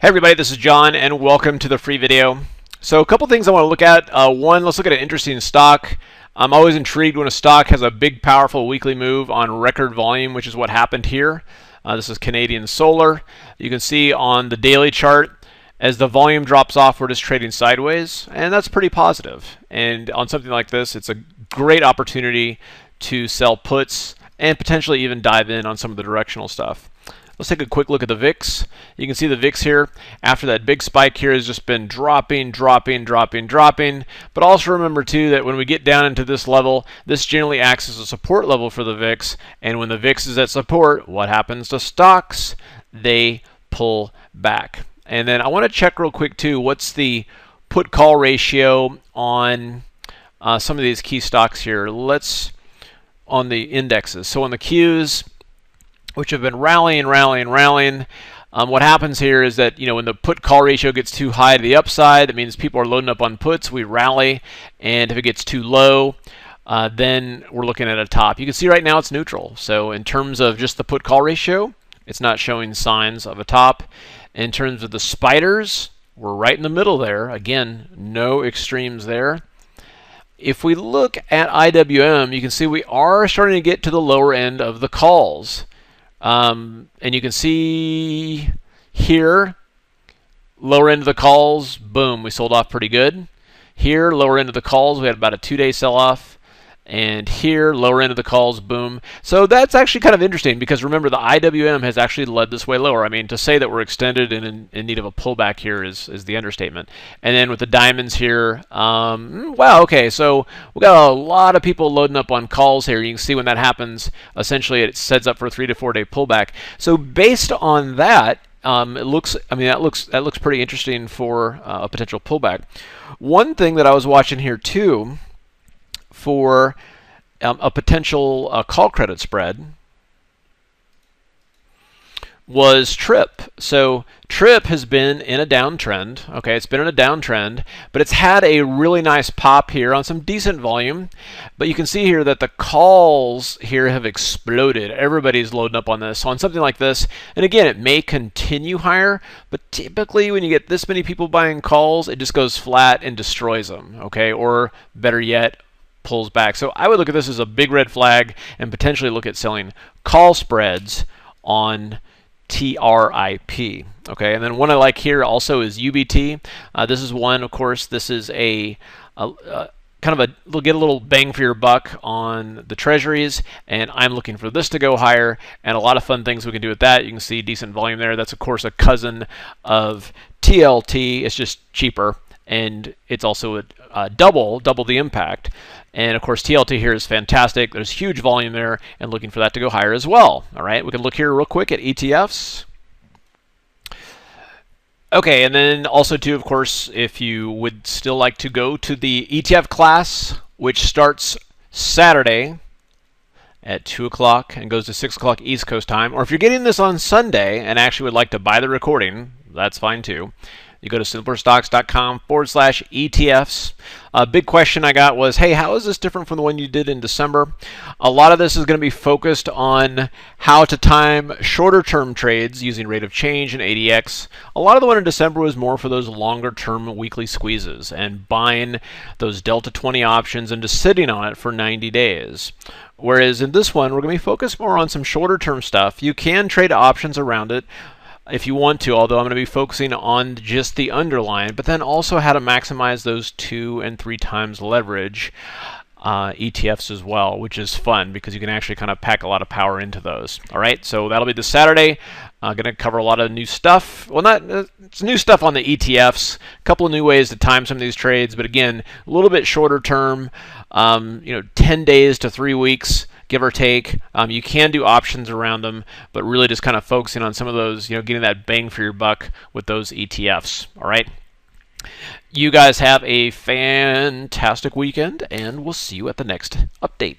Hey everybody, this is John and welcome to the free video. So a couple things I want to look at. One, let's look at an interesting stock. I'm always intrigued when a stock has a big powerful weekly move on record volume, which is what happened here. This is Canadian Solar. You can see on the daily chart as the volume drops off, we're just trading sideways, and that's pretty positive. And on something like this, it's a great opportunity to sell puts and potentially even dive in on some of the directional stuff. Let's take a quick look at the VIX. You can see the VIX here, after that big spike here, has just been dropping. But also remember too that when we get down into this level, this generally acts as a support level for the VIX. And when the VIX is at support, what happens to stocks? They pull back. And then I want to check real quick too, what's the put-call ratio on some of these key stocks here. Let's, on the indexes. So on the Qs, which have been rallying. What happens here is that, when the put-call ratio gets too high to the upside, that means people are loading up on puts, we rally, and if it gets too low, then we're looking at a top. You can see right now it's neutral. So in terms of just the put-call ratio, it's not showing signs of a top. In terms of the spiders, we're right in the middle there. Again, no extremes there. If we look at IWM, you can see we are starting to get to the lower end of the calls. And you can see here, lower end of the calls, boom, we sold off pretty good. Here, lower end of the calls, we had about a 2-day sell-off. And here, lower end of the calls, boom. So that's actually kind of interesting because remember, the IWM has actually led this way lower. I mean, to say that we're extended and in need of a pullback here is the understatement. And then with the diamonds here, wow, okay, so we got a lot of people loading up on calls here. You can see when that happens, essentially it sets up for a 3 to 4 day pullback. So based on that, it looks, that looks pretty interesting for a potential pullback. One thing that I was watching here too, for a potential call credit spread was TRIP. So TRIP has been in a downtrend. Okay, it's been in a downtrend, but it's had a really nice pop here on some decent volume. But you can see here that the calls here have exploded. Everybody's loading up on this. So on something like this, and again, it may continue higher, but typically when you get this many people buying calls, it just goes flat and destroys them. Okay, or better yet, pulls back. So I would look at this as a big red flag and potentially look at selling call spreads on TRIP. Okay, and then one I like here also is UBT. This is one, of course, this is a kind of a, you'll get a little bang for your buck on the treasuries, and I'm looking for this to go higher, and a lot of fun things we can do with that. You can see decent volume there. That's, of course, a cousin of TLT. It's just cheaper, and it's also a double the impact. And of course, TLT here is fantastic. There's huge volume there, and looking for that to go higher as well. All right, we can look here real quick at ETFs. Okay, and then also too, of course, if you would still like to go to the ETF class, which starts Saturday at 2 o'clock and goes to 6 o'clock East Coast time, or if you're getting this on Sunday and actually would like to buy the recording, that's fine too. You go to simplerstocks.com/ETFs. A big question I got was, hey, how is this different from the one you did in December? A lot of this is going to be focused on how to time shorter term trades using rate of change and ADX. A lot of the one in December was more for those longer term weekly squeezes and buying those Delta 20 options and just sitting on it for 90 days. Whereas in this one, we're going to be focused more on some shorter term stuff. You can trade options around it if you want to, although I'm going to be focusing on just the underlying, but then also how to maximize those 2 and 3 times leverage ETFs as well, which is fun because you can actually kind of pack a lot of power into those. All right, so that'll be this Saturday. Going to cover a lot of new stuff. Well, it's new stuff on the ETFs. A couple of new ways to time some of these trades, but again, a little bit shorter term. 10 days to 3 weeks. Give or take. You can do options around them, but really just kind of focusing on some of those, getting that bang for your buck with those ETFs. All right. You guys have a fantastic weekend, and we'll see you at the next update.